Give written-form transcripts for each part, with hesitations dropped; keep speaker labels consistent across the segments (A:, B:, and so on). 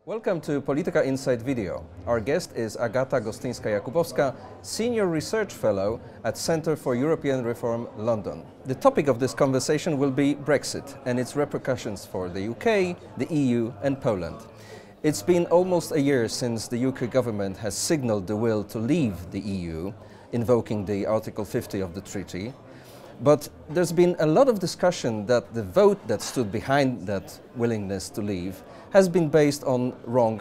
A: Welcome to Polityka Insight video. Our guest is Agata Gostyńska-Jakubowska, Senior Research Fellow at Centre for European Reform, London. The topic of this conversation will be Brexit and its repercussions for the UK, the EU and Poland. It's been almost a year since the UK government has signalled the will to leave the EU, invoking the Article 50 of the treaty. But there's been a lot of discussion that the vote that stood behind that willingness to leave has been based on wrong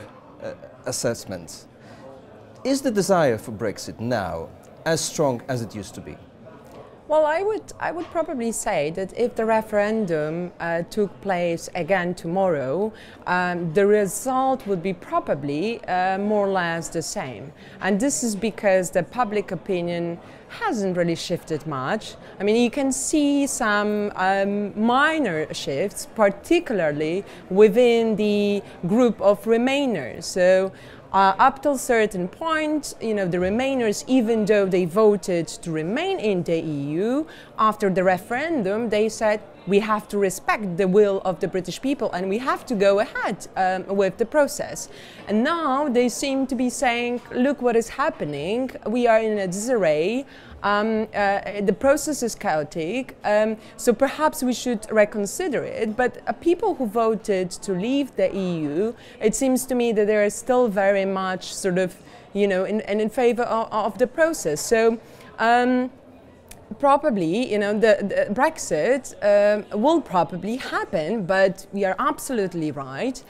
A: assessments. Is the desire for Brexit now as strong as it used to be?
B: Well, I would probably say that if the referendum took place again tomorrow, the result would be probably more or less the same. And this is because the public opinion hasn't really shifted much. I mean, you can see some minor shifts, particularly within the group of Remainers. So up till a certain point, the Remainers, even though they voted to remain in the EU, after the referendum, they said, we have to respect the will of the British people and we have to go ahead with the process. And now they seem to be saying, look what is happening, we are in a disarray, the process is chaotic, so perhaps we should reconsider it. But people who voted to leave the EU, it seems to me that they are still very much sort of, in favor of the process. So probably, the Brexit will probably happen, but we are absolutely right.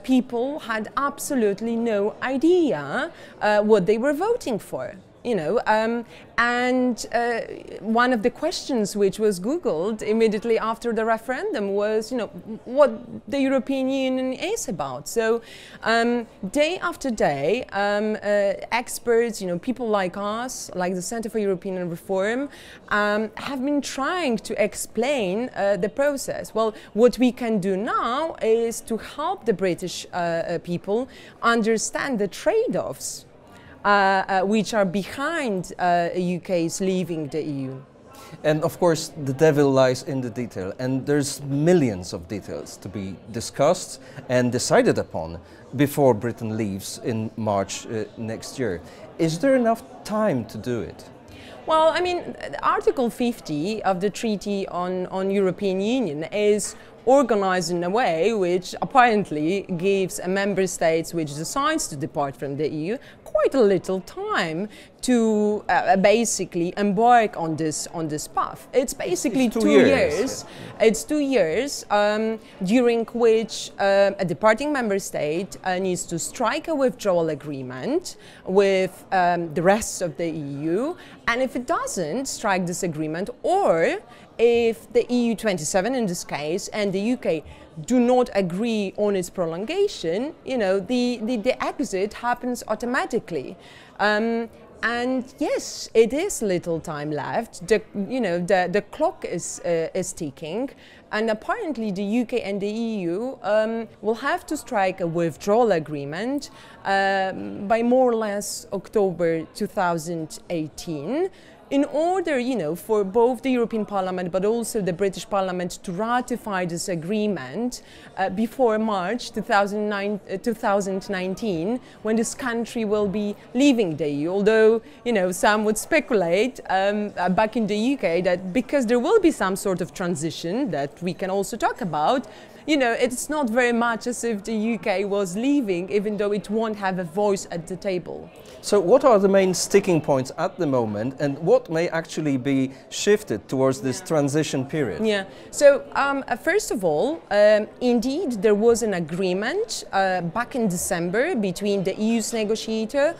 B: People had absolutely no idea what they were voting for. And one of the questions which was Googled immediately after the referendum was, what the European Union is about. So day after day, experts, people like us, like the Centre for European Reform, have been trying to explain the process. Well, what we can do now is to help the British people understand the trade-offs which are behind UK's leaving the EU.
A: And of course, the devil lies in the detail, and there's millions of details to be discussed and decided upon before Britain leaves in March next year. Is there enough time to do it?
B: Well, I mean, Article 50 of the Treaty on European Union is organized in a way which apparently gives a member state which decides to depart from the EU quite a little time to basically embark on this path. It's basically two years. Yeah. It's 2 years during which a departing member state needs to strike a withdrawal agreement with the rest of the EU, and if it doesn't strike this agreement, or if the EU 27 in this case and the UK do not agree on its prolongation, the exit happens automatically. And yes, it is little time left. The clock is ticking, and apparently the UK and the EU will have to strike a withdrawal agreement by more or less October 2018. In order, for both the European Parliament but also the British Parliament to ratify this agreement before March 2019, when this country will be leaving the EU. Although, some would speculate back in the UK that because there will be some sort of transition that we can also talk about, it's not very much as if the UK was leaving, even though it won't have a voice at the table.
A: So what are the main sticking points at the moment, and what may actually be shifted towards this transition period?
B: Yeah, so first of all, indeed there was an agreement back in December between the EU's negotiator,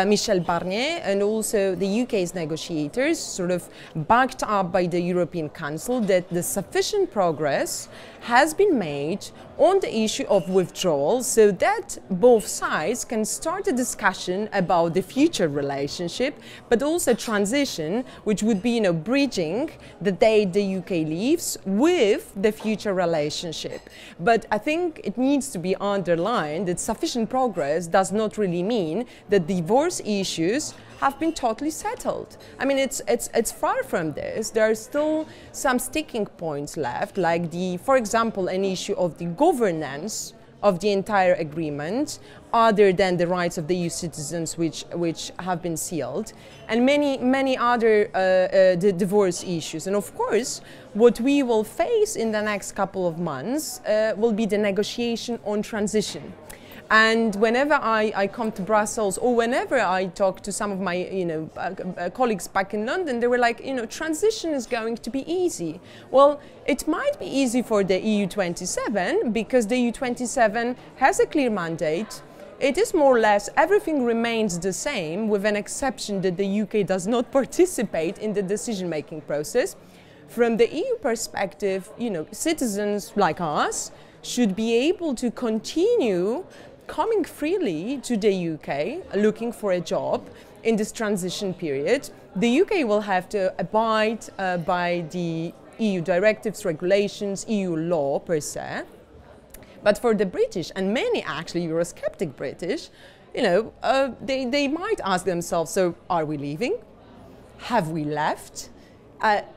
B: Michel Barnier, and also the UK's negotiators, sort of backed up by the European Council, that the sufficient progress has been made on the issue of withdrawal so that both sides can start a discussion about the future relationship, but also transition, which would be, bridging the day the UK leaves with the future relationship. But I think it needs to be underlined that sufficient progress does not really mean that divorce issues have been totally settled. I mean, it's far from this. There are still some sticking points left, like for example, an issue of the governance of the entire agreement, other than the rights of the EU citizens, which have been sealed, and many other the divorce issues. And of course, what we will face in the next couple of months will be the negotiation on transition. And whenever I come to Brussels, or whenever I talk to some of my colleagues back in London, they were like, transition is going to be easy. Well, it might be easy for the EU27 because the EU27 has a clear mandate. It is more or less everything remains the same, with an exception that the UK does not participate in the decision-making process. From the EU perspective, citizens like us should be able to continue coming freely to the UK, looking for a job in this transition period. The UK will have to abide by the EU directives, regulations, EU law per se. But for the British, and many actually Eurosceptic British, they might ask themselves, so are we leaving? Have we left?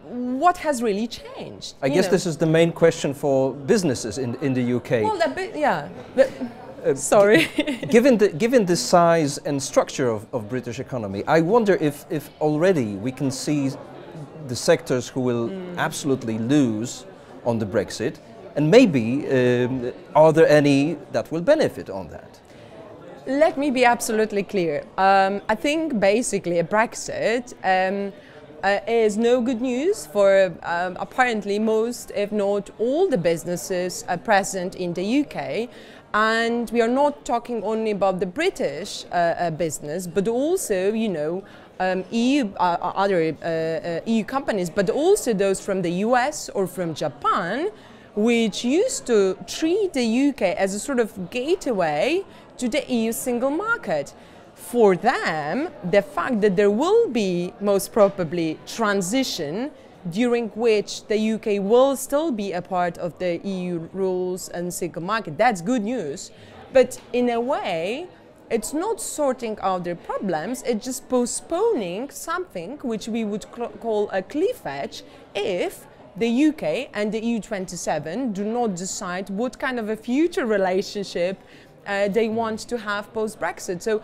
B: What has really changed?
A: I guess this is the main question for businesses in the UK.
B: Well, yeah. Sorry.
A: given the size and structure of British economy, I wonder if already we can see the sectors who will absolutely lose on the Brexit, and maybe are there any that will benefit on that?
B: Let me be absolutely clear. I think basically a Brexit is no good news for apparently most, if not all, the businesses present in the UK. And we are not talking only about the British business, but also, EU, other EU companies, but also those from the US or from Japan, which used to treat the UK as a sort of gateway to the EU single market. For them, the fact that there will be most probably transition during which the UK will still be a part of the EU rules and single market, that's good news. But in a way, it's not sorting out their problems, it's just postponing something which we would call a cliff edge if the UK and the EU27 do not decide what kind of a future relationship they want to have post-Brexit. So,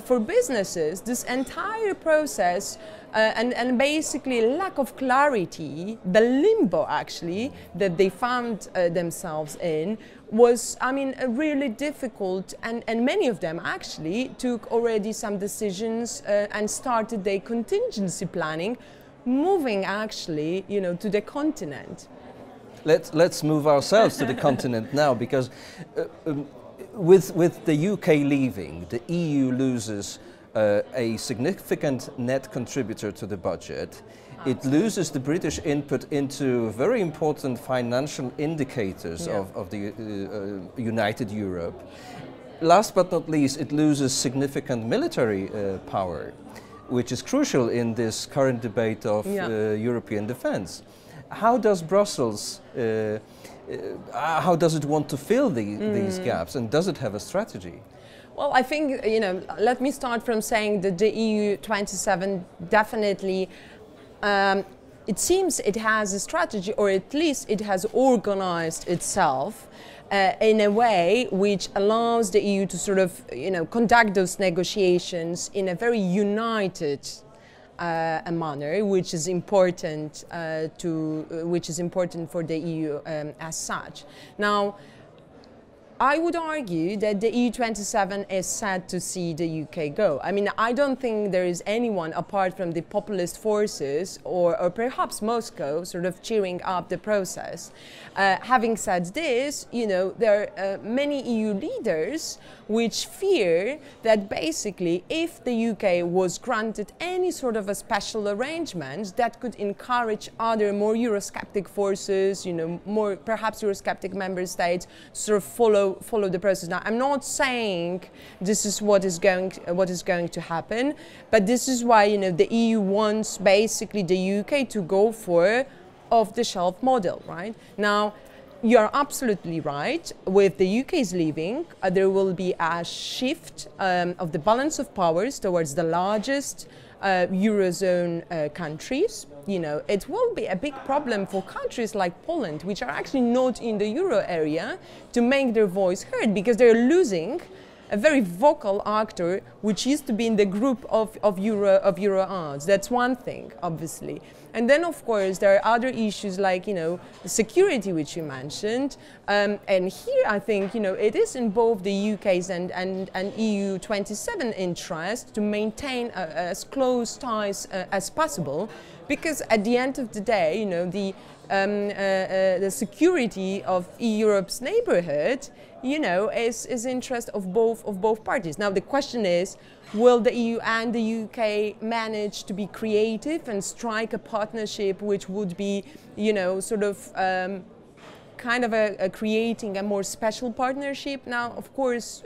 B: for businesses, this entire process and basically lack of clarity, the limbo actually that they found themselves in was, really difficult, and many of them actually took already some decisions and started their contingency planning, moving actually, to the continent.
A: Let's move ourselves to the continent now, because with the UK leaving, the EU loses a significant net contributor to the budget. It loses the British input into very important financial indicators of the United Europe. Last but not least, it loses significant military power, which is crucial in this current debate of European defense. How does Brussels, how does it want to fill these gaps, and does it have a strategy?
B: Well, I think, let me start from saying that the EU27 definitely, it seems it has a strategy, or at least it has organized itself in a way which allows the EU to sort of, conduct those negotiations in a very united a manner, which is important for the EU as such. Now, I would argue that the EU27 is sad to see the UK go. I don't think there is anyone apart from the populist forces or perhaps Moscow sort of cheering up the process. Having said this, there are many EU leaders which fear that basically if the UK was granted any sort of a special arrangement that could encourage other more Eurosceptic forces, more perhaps Eurosceptic member states sort of follow the process. Now, I'm not saying this is what is going to happen, but this is why the EU wants basically the UK to go for off-the-shelf model, right? Now, you're absolutely right. With the UK's leaving, there will be a shift of the balance of powers towards the largest Eurozone countries, it will be a big problem for countries like Poland, which are actually not in the euro area, to make their voice heard, because they're losing a very vocal actor which used to be in the group of euro arts. That's one thing, obviously. And then, of course, there are other issues like, the security, which you mentioned. And here, I think, it is in both the UK's and EU 27 interest to maintain as close ties as possible, because at the end of the day, the security of Europe's neighborhood, is interest of both parties. Now the question is, will the EU and the UK manage to be creative and strike a partnership which would be, kind of creating a more special partnership? Now, of course,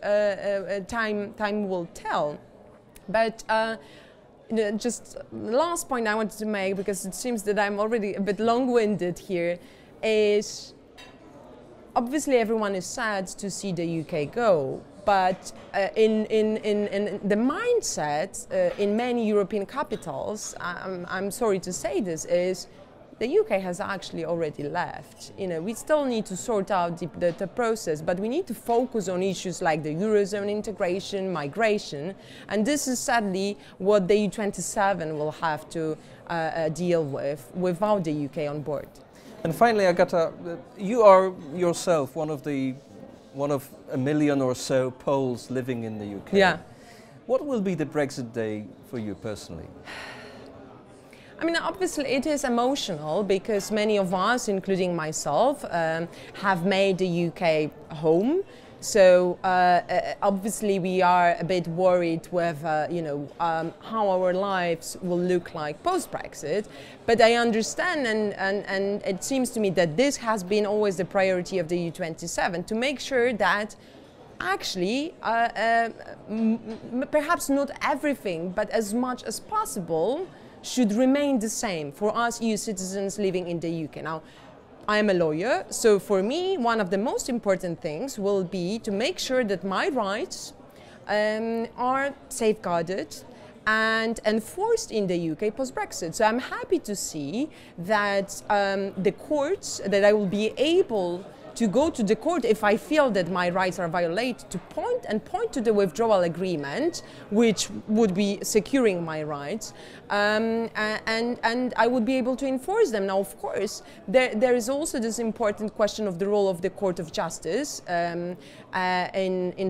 B: time will tell, but. Just the last point I wanted to make, because it seems that I'm already a bit long-winded here, is obviously everyone is sad to see the UK go, but in the mindset in many European capitals, I'm sorry to say this, is the UK has actually already left. We still need to sort out the process, but we need to focus on issues like the Eurozone integration, migration, and this is sadly what the EU27 will have to deal with without the UK on board.
A: And finally, Agata, you are yourself one of a million or so Poles living in the UK.
B: Yeah.
A: What will be the Brexit day for you personally?
B: I mean, obviously it is emotional, because many of us, including myself, have made the UK home. So obviously we are a bit worried with, how our lives will look like post-Brexit. But I understand, and it seems to me that this has been always the priority of the EU27, to make sure that actually, perhaps not everything, but as much as possible, should remain the same for us EU citizens living in the UK. Now, I am a lawyer, so for me, one of the most important things will be to make sure that my rights are safeguarded and enforced in the UK post-Brexit. So I'm happy to see that the courts, that I will be able to go to the court if I feel that my rights are violated, to point to the withdrawal agreement, which would be securing my rights, and I would be able to enforce them. Now, of course, there is also this important question of the role of the Court of Justice in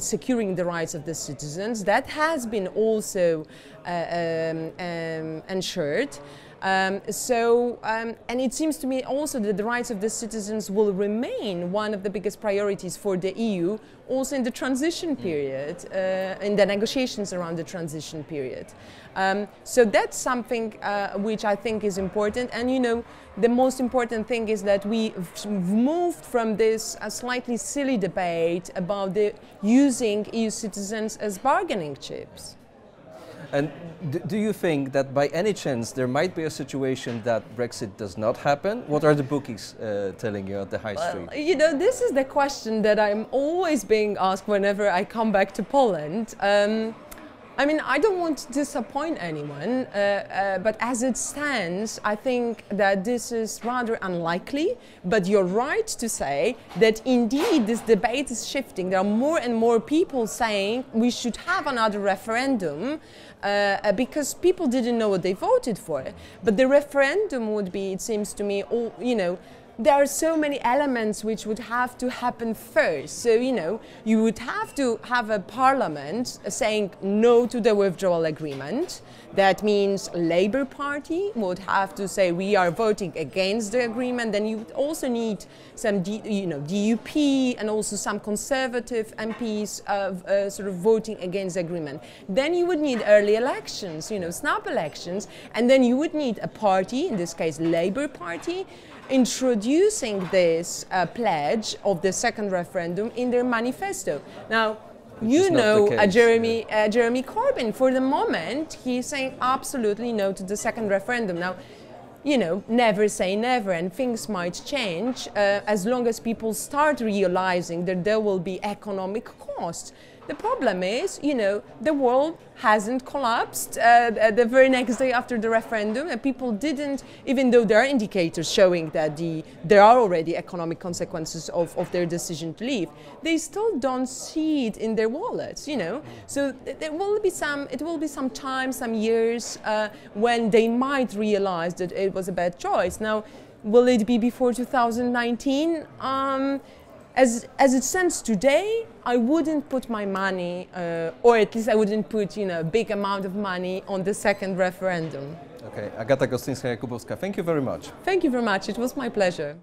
B: securing the rights of the citizens. That has been also ensured. And it seems to me also that the rights of the citizens will remain one of the biggest priorities for the EU, also in the transition period, in the negotiations around the transition period. So that's something which I think is important. And the most important thing is that we've moved from this slightly silly debate about using EU citizens as bargaining chips.
A: And do you think that by any chance there might be a situation that Brexit does not happen? What are the bookies telling you at the high street?
B: This is the question that I'm always being asked whenever I come back to Poland. I mean, I don't want to disappoint anyone, but as it stands, I think that this is rather unlikely. But you're right to say that indeed this debate is shifting. There are more and more people saying we should have another referendum because people didn't know what they voted for. But the referendum would be, it seems to me, there are so many elements which would have to happen first. So, you would have to have a parliament saying no to the withdrawal agreement. That means Labour Party would have to say we are voting against the agreement. Then you would also need some, DUP and also some Conservative MPs sort of voting against the agreement. Then you would need early elections, snap elections, and then you would need a party, in this case Labour Party, introducing this pledge of the second referendum in their manifesto. Now, Jeremy Corbyn, for the moment, he's saying absolutely no to the second referendum. Now, never say never, and things might change as long as people start realizing that there will be economic cost. The problem is, you know, the world hasn't collapsed the very next day after the referendum, and people didn't, even though there are indicators showing that there are already economic consequences of their decision to leave, they still don't see it in their wallets, you know. So it will be some time, some years when they might realize that it was a bad choice. Now, will it be before 2019? As it stands today, I wouldn't put my money, or at least I wouldn't put, you know, a big amount of money on the second referendum.
A: Okay, Agata Gostyńska-Jakubowska, thank you very much.
B: Thank you very much. It was my pleasure.